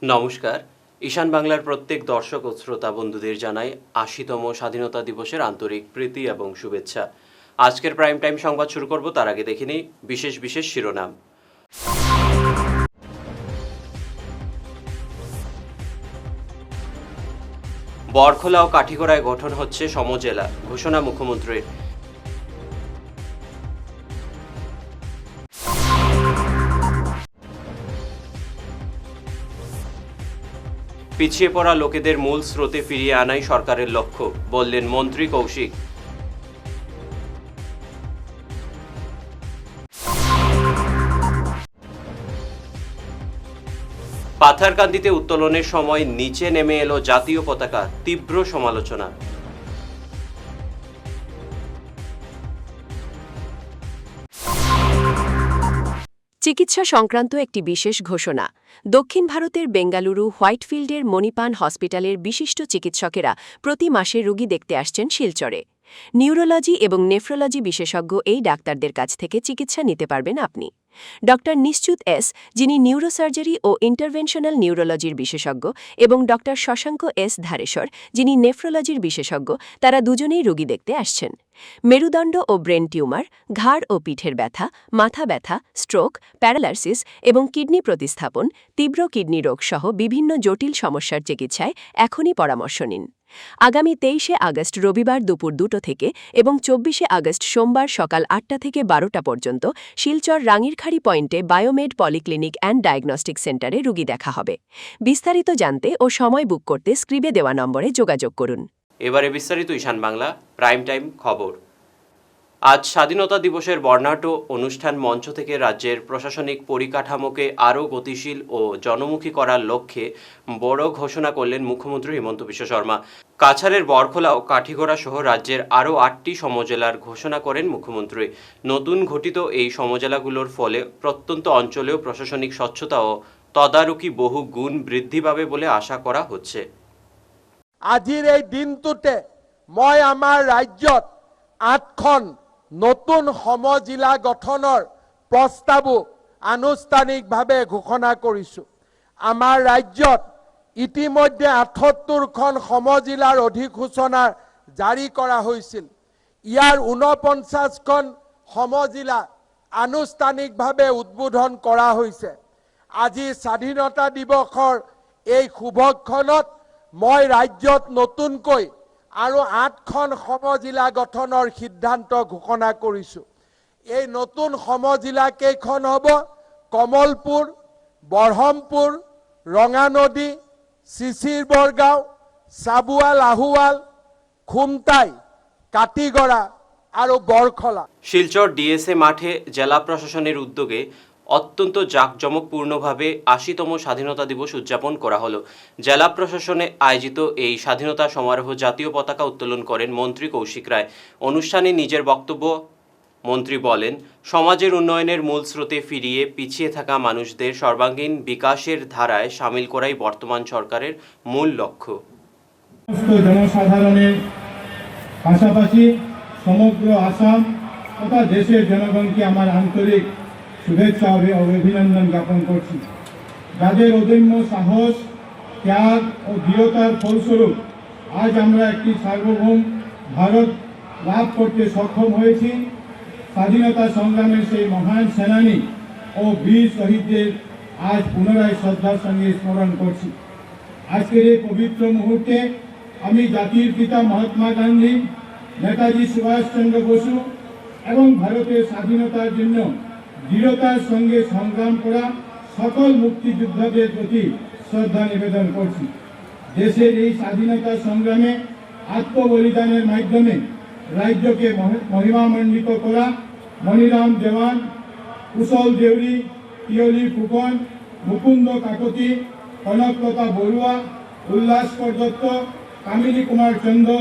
নমস্কার। ঈশান বাংলার প্রত্যেক দর্শক ও শ্রোতা বন্ধুদের জানাই ৮০তম স্বাধীনতা দিবসের আন্তরিক প্রীতি এবং শুভেচ্ছা। আজকের প্রাইম টাইম সংবাদ শুরু করব, তার আগে দেখে নিই বিশেষ বিশেষ শিরোনাম। বরখোলা ও কাঠিগড়ায় গঠন হচ্ছে সমজেলা, ঘোষণা মুখ্যমন্ত্রীর। পিছিয়ে পড়া লোকেদের মূল স্রোতে ফিরিয়ে আনাই সরকারের লক্ষ্য, বললেন মন্ত্রী কৌশিক। পাথারকান্দিতে উত্তোলনের সময় নিচে নেমে এলো জাতীয় পতাকা, তীব্র সমালোচনা। চিকিৎসা সংক্রান্ত একটি বিশেষ ঘোষণা। দক্ষিণ ভারতের বেঙ্গালুরু হোয়াইটফিল্ডের মণিপান হসপিটালের বিশিষ্ট চিকিৎসকেরা প্রতি মাসে রোগী দেখতে আসছেন শিলচরে। নিউরোলজি এবং নেফ্রোলজি বিশেষজ্ঞ এই ডাক্তারদের কাছ থেকে চিকিৎসা নিতে পারবেন আপনি। ড নিশ্চুত এস, যিনি নিউরোসার্জারি ও ইন্টারভেনশনাল নিউরোলজির বিশেষজ্ঞ, এবং ড শশাঙ্ক এস ধারেশ্বর, যিনি নেফ্রোলজির বিশেষজ্ঞ, তারা দুজনেই রোগী দেখতে আসছেন। মেরুদণ্ড ও ব্রেন টিউমার, ঘাড় ও পিঠের ব্যথা, মাথা ব্যথা, স্ট্রোক, প্যারালাইসিস এবং কিডনি প্রতিস্থাপন, তীব্র কিডনি রোগ সহ বিভিন্ন জটিল সমস্যার চিকিৎসায় এখনই পরামর্শ নিন। আগামী ২৩শে আগস্ট রবিবার দুপুর ২টো থেকে এবং ২৪শে আগস্ট সোমবার সকাল ৮টা থেকে ১২টা পর্যন্ত শিলচর রাঙিরখাড়ি পয়েন্টে বায়োমেড পলিক্লিনিক অ্যান্ড ডায়াগনস্টিক সেন্টারে রোগী দেখা হবে। বিস্তারিত জানতে ও সময় বুক করতে স্ক্রিনে দেওয়া নম্বরে যোগাযোগ করুন। এবারে বিস্তারিত ঈশান বাংলা প্রাইম টাইম খবর। আজ স্বাধীনতা দিবসের বর্ণাঢ্য অনুষ্ঠান মঞ্চ থেকে রাজ্যের প্রশাসনিক পরিকাঠামোকে আরও গতিশীল ও জনমুখী করার লক্ষ্যে বড় ঘোষণা করলেন মুখ্যমন্ত্রী হিমন্ত বিশ্ব শর্মা। কাছাড়ের বরখোলা ও কাঠিগড়া সহ রাজ্যের আরও ৮টি সমজেলার ঘোষণা করেন মুখ্যমন্ত্রী। নতুন গঠিত এই সমজেলাগুলোর ফলে প্রত্যন্ত অঞ্চলেও প্রশাসনিক স্বচ্ছতা ও তদারকি বহু গুণ বৃদ্ধি পাবে বলে আশা করা হচ্ছে। আজিৰ এই দিনটোতে মই আমাৰ ৰাজ্যত ৮খন নতুন সমজিলা গঠনৰ প্ৰস্তাৱো আনুষ্ঠানিকভাৱে ঘোষণা কৰিছোঁ। আমাৰ ৰাজ্যত ইতিমধ্যে ৭৮খন সমজিলাৰ অধিসূচনা জাৰি কৰা হৈছিল। ইয়াৰ ৪৯খন সমজিলা আনুষ্ঠানিকভাৱে উদ্বোধন কৰা হৈছে। আজি স্বাধীনতা দিৱসৰ এই শুভক্ষণত মই ৰাজ্যত নতুনকৈ আৰু ৮খন সমজিলা গঠনৰ সিদ্ধান্ত ঘোষণা কৰিছোঁ। এই নতুন সমজিলা কেইখন হ'ব: কমলপুৰ, বৰহমপুৰ, ৰঙানদী, চিচিৰ বৰগাঁও, চাবুৱাল আহুৱাল, খুমটাই, কাটিগড়া আৰু বৰখলা। শিলচর ডিএসএ মাঠে জেলা প্রশাসনের উদ্যোগে অত্যন্ত জাঁকজমকপূর্ণভাবে ৮০তম স্বাধীনতা দিবস উদযাপন করা হলো। জেলা প্রশাসনে আয়োজিত এই স্বাধীনতা সমারোহ জাতীয় পতাকা উত্তোলন করেন মন্ত্রী কৌশিক রায়। অনুষ্ঠানে নিজের বক্তব্য মন্ত্রী বলেন, সমাজের উন্নয়নের মূল স্রোতে ফিরিয়ে পিছিয়ে থাকা মানুষদের সর্বাঙ্গীন বিকাশের ধারায় সামিল করাই বর্তমান সরকারের মূল লক্ষ্য। জনসাধারণের পাশাপাশি সমগ্র আসাম তথা দেশের জনগণকে আমার আন্তরিক শুভেচ্ছা ও অভিনন্দন জ্ঞাপন করছি। যাদের অদম্য সাহস, ত্যাগ ও দৃঢ়তার ফলস্বরূপ আজ আমরা একটি সার্বভৌম ভারত লাভ করতে সক্ষম হয়েছি। স্বাধীনতা সংগ্রামের সেই মহান সেনানী ও বীর শহীদদের আজ পুনরায় শ্রদ্ধার সঙ্গে স্মরণ করছি। আজকের এই পবিত্র মুহূর্তে আমি জাতির পিতা মহাত্মা গান্ধী, নেতাজি সুভাষচন্দ্র বসু এবং ভারতের স্বাধীনতার জন্য দৃঢ়তার সঙ্গে সংগ্রাম করা সকল মুক্তিযোদ্ধাদের প্রতি শ্রদ্ধা নিবেদন করছি। দেশের এই স্বাধীনতা সংগ্রামে আত্মবলিদানের মাধ্যমে রাজ্যকে মহিমামণ্ডিত করা মণিরাম দেওয়ান, কুশল দেউরি, পিয়লি ফুকন, মুকুন্দ কাকতি, কনকলতা বড়ুয়া, উল্লাসকর দত্ত, কামিনী কুমার চন্দ্র,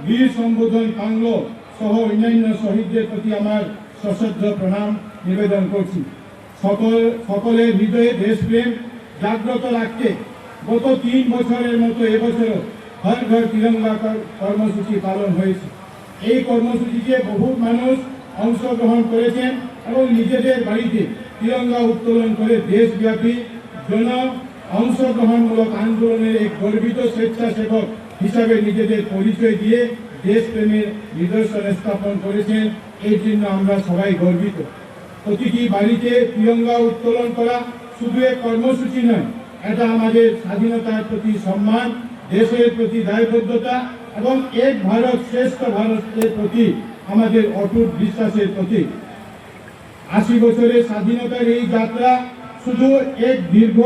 বীর সম্বোধন কাংলো সহ অন্যান্য শহীদদের প্রতি আমার সশ্রদ্ধ প্রণাম নিবেদন করছি। সকলের হৃদয়ে দেশপ্রেম জাগ্রত রাখতে গত ৩ বছরের মতো এবছরও ঘর ঘর তিরঙ্গা কর্মসূচি পালন হয়েছে। এই কর্মসূচিতে বহু মানুষ অংশগ্রহণ করেছেন এবং নিজেদের বাড়িতে তিরঙ্গা উত্তোলন করে দেশব্যাপী জন অংশগ্রহণমূলক আন্দোলনের এক গর্বিত স্বেচ্ছাসেবক হিসাবে নিজেদের পরিচয় দিয়ে দেশপ্রেমের নিদর্শন স্থাপন করেছেন। এই জন্য আমরা সবাই গর্বিত। প্রতিটি বাড়িতে তিরঙ্গা উত্তোলন করা শুধু এক কর্মসূচি নয়, এটা আমাদের স্বাধীনতার প্রতি সম্মান, দেশের প্রতি দায়বদ্ধতা এবং এক ভারত শ্রেষ্ঠ ভারতের প্রতি আমাদের অটুট বিশ্বাসের প্রতীক। ৮০ বছরের স্বাধীনতার এই যাত্রা শুধু এক দীর্ঘ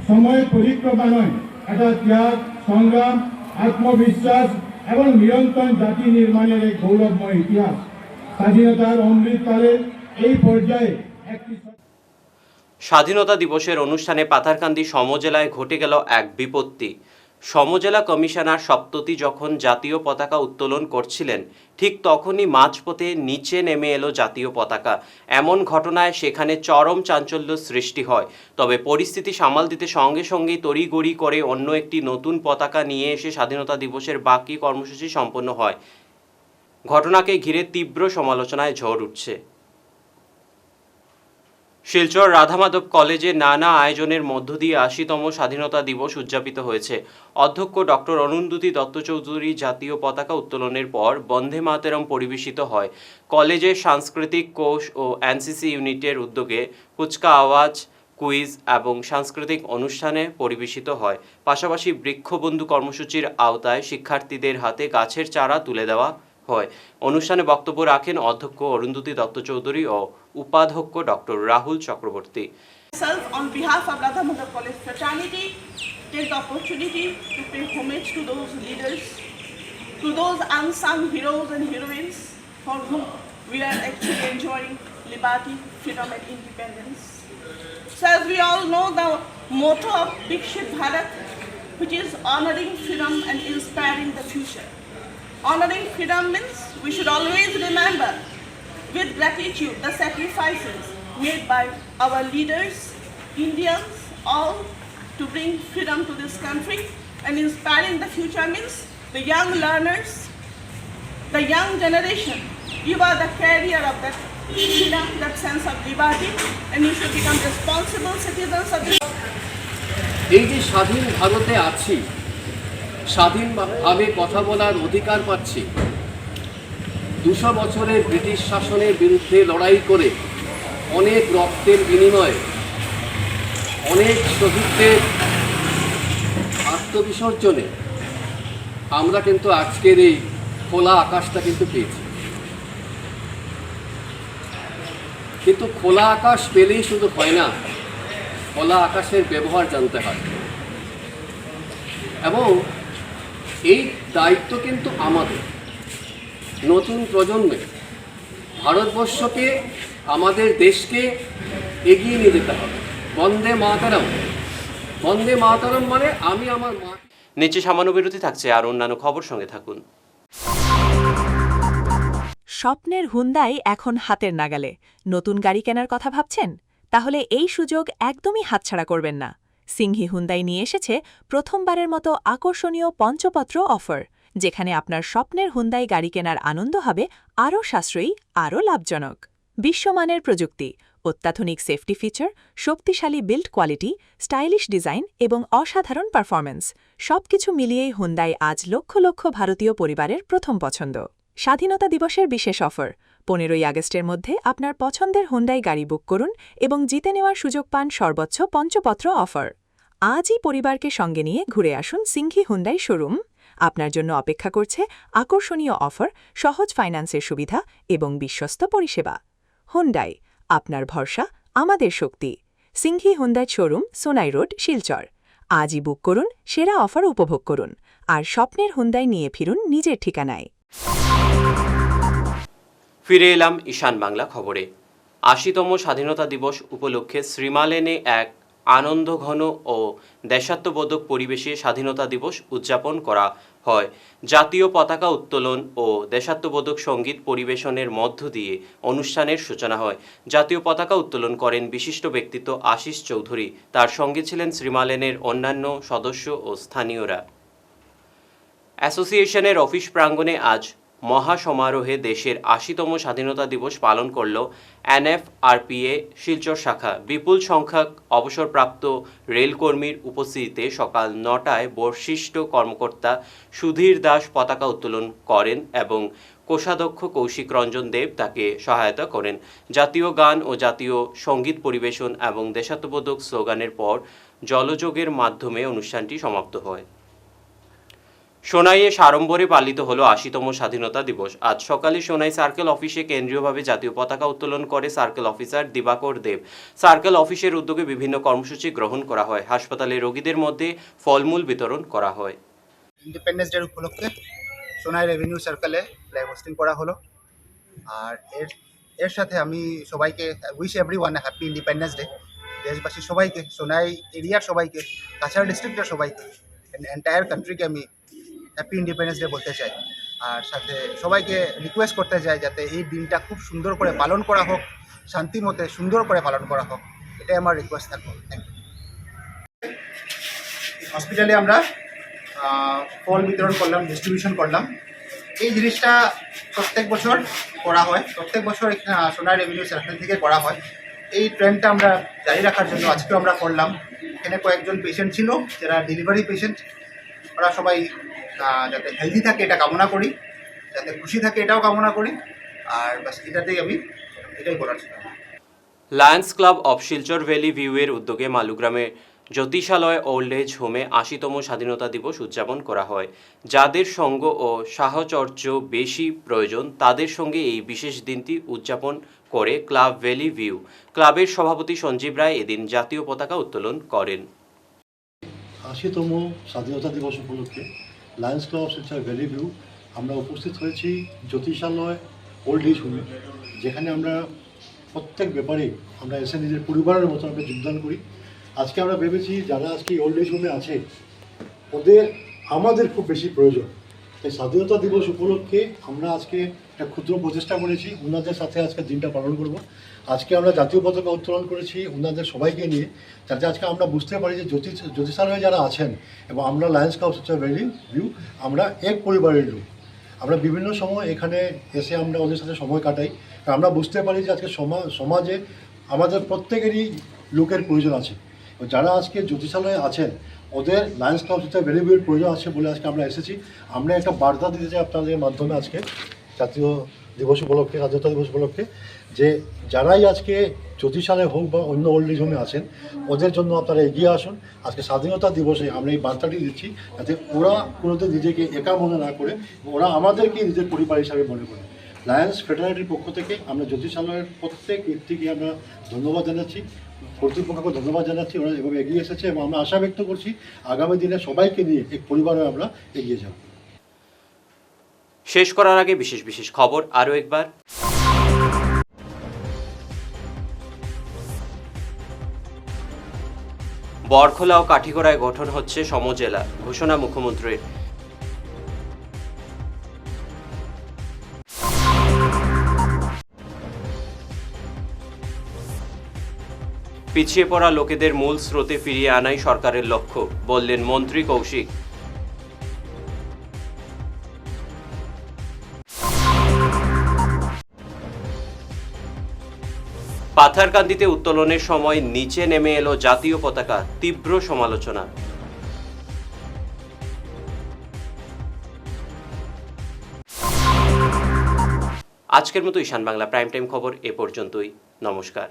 সময় পরিক্রমা নয়, এটা ত্যাগ, সংগ্রাম, আত্মবিশ্বাস এবং নিরন্তর জাতি নির্মাণের এক গৌরবময় ইতিহাস। স্বাধীনতার অমৃতকালের এই পর্যায়ে একটি স্বাধীনতা দিবসের অনুষ্ঠানে পাথারকান্দি সমজেলায় ঘটে গেল এক বিপত্তি। সমজেলা কমিশনার সপ্ততি যখন জাতীয় পতাকা উত্তোলন করছিলেন, ঠিক তখনই মাঝপথে নিচে নেমে এলো জাতীয় পতাকা। এমন ঘটনায় সেখানে চরম চাঞ্চল্য সৃষ্টি হয়। তবে পরিস্থিতি সামাল দিতে সঙ্গে সঙ্গেই তড়িঘড়ি করে অন্য একটি নতুন পতাকা নিয়ে এসে স্বাধীনতা দিবসের বাকি কর্মসূচি সম্পন্ন হয়। ঘটনাকে ঘিরে তীব্র সমালোচনায় ঝড় উঠছে। শিলচর রাধামাধব কলেজে নানা আয়োজনের মধ্য দিয়ে ৮০তম স্বাধীনতা দিবস উদযাপিত হয়েছে। অধ্যক্ষ ডক্টর অরুন্ধতী দত্ত চৌধুরী জাতীয় পতাকা উত্তোলনের পর বন্দে মাতরম পরিবেশিত হয়। কলেজের সাংস্কৃতিক কোষ ও এনসিসি ইউনিটের উদ্যোগে কুচকা আওয়াজ, কুইজ এবং সাংস্কৃতিক অনুষ্ঠানে পরিবেশিত হয়। পাশাপাশি বৃক্ষবন্ধু কর্মসূচির আওতায় শিক্ষার্থীদের হাতে গাছের চারা তুলে দেওয়া হয়। অনুষ্ঠানে বক্তব্য রাখেন অধ্যক্ষ অরুন্ধতী দত্ত চৌধুরী ও উপাধ্যক্ষ doctor Rahul Chakraborty. On behalf of Radha Madhav College fraternity, take the opportunity to pay homage to those leaders, to those unsung heroes and heroines for whom we are actually enjoying liberty, freedom and independence. So as we all know, the motto of Dikshit Bharat, which is honoring freedom and inspiring the future. Honoring freedom means we should always remember with gratitude the sacrifices made by our leaders, Indians, all to bring freedom to this country. And inspiring the future means the young learners, the young generation. You are the carrier of that freedom, that sense of liberty, and you should become responsible citizens of this. এই যে স্বাধীন ভারতে আছি, স্বাধীনভাবে কথা বলার অধিকার পাচ্ছি, ২০০ বছরের ব্রিটিশ শাসনের বিরুদ্ধে লড়াই করে অনেক রক্তের বিনিময়ে, অনেক শহীদদের আত্মবিসর্জনে আমরা কিন্তু আজকের এই খোলা আকাশটা কিন্তু পেয়েছি। কিন্তু খোলা আকাশ পেলেই শুধু হয় না, খোলা আকাশের ব্যবহার জানতে হয়। এবং এই দায়িত্ব কিন্তু আমাদের নতুন প্রজন্মে ভারতবর্ষকে, আমাদের দেশকে এগিয়ে নিয়ে যেতে হবে। বন্দে মাতরম, বন্দে মাতরম মানে আমি আমার মা। নিচে সামান্য বিরতি থাকছে, আর অন্যান্য খবর সঙ্গে থাকুন। স্বপ্নের হুন্দাই এখন হাতের নাগালে। নতুন গাড়ি কেনার কথা ভাবছেন? তাহলে এই সুযোগ একদমই হাতছাড়া করবেন না। সিংহি হুন্দাই নিয়ে এসেছে প্রথমবারের মতো আকর্ষণীয় পঞ্চপত্র অফার, যেখানে আপনার স্বপ্নের হুন্দাই গাড়ি কেনার আনন্দ হবে আরও সাশ্রয়ী, আরও লাভজনক। বিশ্বমানের প্রযুক্তি, অত্যাধুনিক সেফটি ফিচার, শক্তিশালী বিল্ড কোয়ালিটি, স্টাইলিশ ডিজাইন এবং অসাধারণ পারফরম্যান্স, সবকিছু মিলিয়েই হুন্দাই আজ লক্ষ লক্ষ ভারতীয় পরিবারের প্রথম পছন্দ। স্বাধীনতা দিবসের বিশেষ অফার। 15ই আগস্টের মধ্যে আপনার পছন্দের হুন্দাই গাড়ি বুক করুন এবং জিতে নেওয়ার সুযোগ পান সর্বোচ্চ পঞ্চপত্র অফার। আজই পরিবারকে সঙ্গে নিয়ে ঘুরে আসুন সিংহি হুন্দাই শোরুম। আপনার জন্য অপেক্ষা করছে আকর্ষণীয় অফার, সহজ ফাইন্যান্সের সুবিধা এবং বিশ্বস্ত পরিষেবা। হুন্ডাই, আপনার ভরসা, আমাদের শক্তি। Singhi Hyundai showroom, Sonai road, Silchar. আজই বুক করুন, সেরা অফার উপভোগ করুন, আর স্বপ্নের হুন্দাই নিয়ে ফিরুন নিজের ঠিকানায়। ফিরে এলাম ঈশান বাংলা খবরে। ৮০তম স্বাধীনতা দিবস উপলক্ষে শ্রীমালেনে এক আনন্দঘন ও দেশাত্মবোধক পরিবেশে স্বাধীনতা দিবস উদযাপন করা হয়। জাতীয় পতাকা উত্তোলন ও দেশাত্মবোধক সঙ্গীত পরিবেশনের মধ্য দিয়ে অনুষ্ঠানের সূচনা হয়। জাতীয় পতাকা উত্তোলন করেন বিশিষ্ট ব্যক্তিত্ব আশিস চৌধুরী। তার সঙ্গে ছিলেন শ্রীমালেনের অন্যান্য সদস্য ও স্থানীয়রা। অ্যাসোসিয়েশনের অফিস প্রাঙ্গণে আজ মহাসমারোহে দেশের ৮০তম স্বাধীনতা দিবস পালন করল এনএফআরপিএ শিলচর শাখা। বিপুল সংখ্যক অবসরপ্রাপ্ত রেলকর্মীর উপস্থিতিতে সকাল ৯টায় বর্ষিষ্ঠ কর্মকর্তা সুধীর দাস পতাকা উত্তোলন করেন এবং কোষাধ্যক্ষ কৌশিক রঞ্জন দেব তাকে সহায়তা করেন। জাতীয় গান ও জাতীয় সঙ্গীত পরিবেশন এবং দেশাত্মবোধক স্লোগানের পর জলযোগের মাধ্যমে অনুষ্ঠানটি সমাপ্ত হয়। সোনাইয়ে সাড়ম্বরে পালিত হল ৮০তম স্বাধীনতা দিবস। আজ সকালে সোনাই সার্কেল অফিসে কেন্দ্রীয়ভাবে জাতীয় পতাকা উত্তোলন করে সার্কেল অফিসার দিবাকর দেব। সার্কেল অফিসের উদ্যোগে বিভিন্ন কর্মসূচি গ্রহণ করা হয়। হাসপাতালে রোগীদের মধ্যে ফলমূল বিতরণ করা হয়। ইন্ডিপেন্ডেন্স ডে উপলক্ষে সোনাই রেভিনিউ সার্কেলে ফ্ল্যাগ হোস্টিং করা হলো। আর এর সাথে আমি সবাইকে wish everyone happy independence day. দেশবাসী সবাইকে, সোনাই এরিয়ার সবাইকে, কাছাড় ডিস্ট্রিক্টের সবাইকে, এন্টায়ার কান্ট্রিকে আমি হ্যাপি ইন্ডিপেন্ডেন্স ডে বলতে চাই। আর সাথে সবাইকে রিকোয়েস্ট করতে চাই যাতে এই দিনটা খুব সুন্দর করে পালন করা হোক, শান্তি মতে সুন্দর করে পালন করা হোক, এটাই আমার রিকোয়েস্ট থাকবো। Thank you. হসপিটালে আমরা ফল বিতরণ করলাম, ডিস্ট্রিবিউশন করলাম। এই জিনিসটা প্রত্যেক বছর করা হয়, প্রত্যেক বছর সোনাই রেভিনিউ সার্কেল থেকে করা হয়। এই ট্রেন্ডটা আমরা জারি রাখার জন্য আজকেও আমরা করলাম। এখানে কয়েকজন পেশেন্ট ছিল যারা ডেলিভারি পেশেন্ট, ওরা সবাই যাতে হেলদি থাকে এটা কামনা করি, যাতে খুশি থাকে এটাও কামনা করি। আর বাস এটাতেই আমি এটাই করার ছিল। Lions club of Silchar valley ভিউয়ের উদ্যোগে মালুগ্রামে জ্যোতিষালয় ওল্ড এজ হোমে ৮০তম স্বাধীনতা দিবস উদযাপন করা হয়। যাদের সঙ্গ ও সাহচর্য বেশি প্রয়োজন তাদের সঙ্গে এই বিশেষ দিনটি উদযাপন করে ক্লাব ভ্যালি ভিউ। ক্লাবের সভাপতি সঞ্জীব রায় এদিন জাতীয় পতাকা উত্তোলন করেন। ৮০তম স্বাধীনতা দিবস উপলক্ষে Lions club of Silchar valley view আমরা উপস্থিত হয়েছি জ্যোতিষালয় ওল্ড এজ হোমে, যেখানে আমরা প্রত্যেক ব্যাপারে আমরা এসে নিজের পরিবারের মতো আমরা যোগদান করি। আজকে আমরা ভেবেছি যারা আজকে ওল্ড এজ হোমে আছে ওদের আমাদের খুব বেশি প্রয়োজন, তাই স্বাধীনতা দিবস উপলক্ষে আমরা আজকে একটা ক্ষুদ্র প্রচেষ্টা করেছি, ওনাদের সাথে আজকে দিনটা পালন করব। আজকে আমরা জাতীয় পতাকা উত্তোলন করেছি ওনাদের সবাইকে নিয়ে, যাতে আজকে আমরা বুঝতে পারি যে জ্যোতিষালয়ে যারা আছেন এবং আমরা Lions club of Silchar valley view আমরা এক পরিবারের লোক। আমরা বিভিন্ন সময় এখানে এসে আমরা ওদের সাথে সময় কাটাই, আমরা বুঝতে পারি যে আজকে সমাজে আমাদের প্রত্যেকেরই লোকের প্রয়োজন আছে। যারা আজকে জ্যোতিষালয়ে আছেন ওদের Lions club of Silchar valley ভিউয়ের প্রয়োজন আছে বলে আজকে আমরা এসেছি। আমরা একটা বার্তা দিতে চাই আপনাদের মাধ্যমে আজকে জাতীয় দিবস উপলক্ষে, স্বাধীনতা দিবস উপলক্ষে, যে যারাই আজকে জ্যোতিষালয় হোক বা অন্য ওল্ড এজ হোমে আছেন ওদের জন্য আপনারা এগিয়ে আসুন। আজকে স্বাধীনতা দিবসে আমরা এই বার্তাটি দিচ্ছি যাতে ওরা কোনোদিন নিজেকে একা মনে না করে, ওরা আমাদেরকে নিজের পরিবার হিসাবে মনে করে। লায়ন্স ফ্রেটার্নিটির পক্ষ থেকে আমরা জ্যোতিষালয়ের প্রত্যেক ব্যক্তিকে আমরা ধন্যবাদ জানাচ্ছি, কর্তৃপক্ষকে ধন্যবাদ জানাচ্ছি, ওরা এভাবে এগিয়ে এসেছে এবং আমরা আশা ব্যক্ত করছি আগামী দিনে সবাইকে নিয়ে এক পরিবারে আমরা এগিয়ে যাব। শেষ করার আগে বিশেষ বিশেষ খবর আরও একবার। বরখোলা ও কাঠিগড়ায় গঠন হচ্ছে সমজেলা, ঘোষণা মুখ্যমন্ত্রীর। পিছিয়ে পড়া লোকেদের মূল স্রোতে ফিরিয়ে আনাই সরকারের লক্ষ্য, বললেন মন্ত্রী কৌশিক। পাথারকান্দিতে উত্তোলনের সময় নিচে নেমে এলো জাতীয় পতাকা, তীব্র সমালোচনা। আজকের মতো ঈশান বাংলা প্রাইম টাইম খবর এ পর্যন্তই। নমস্কার।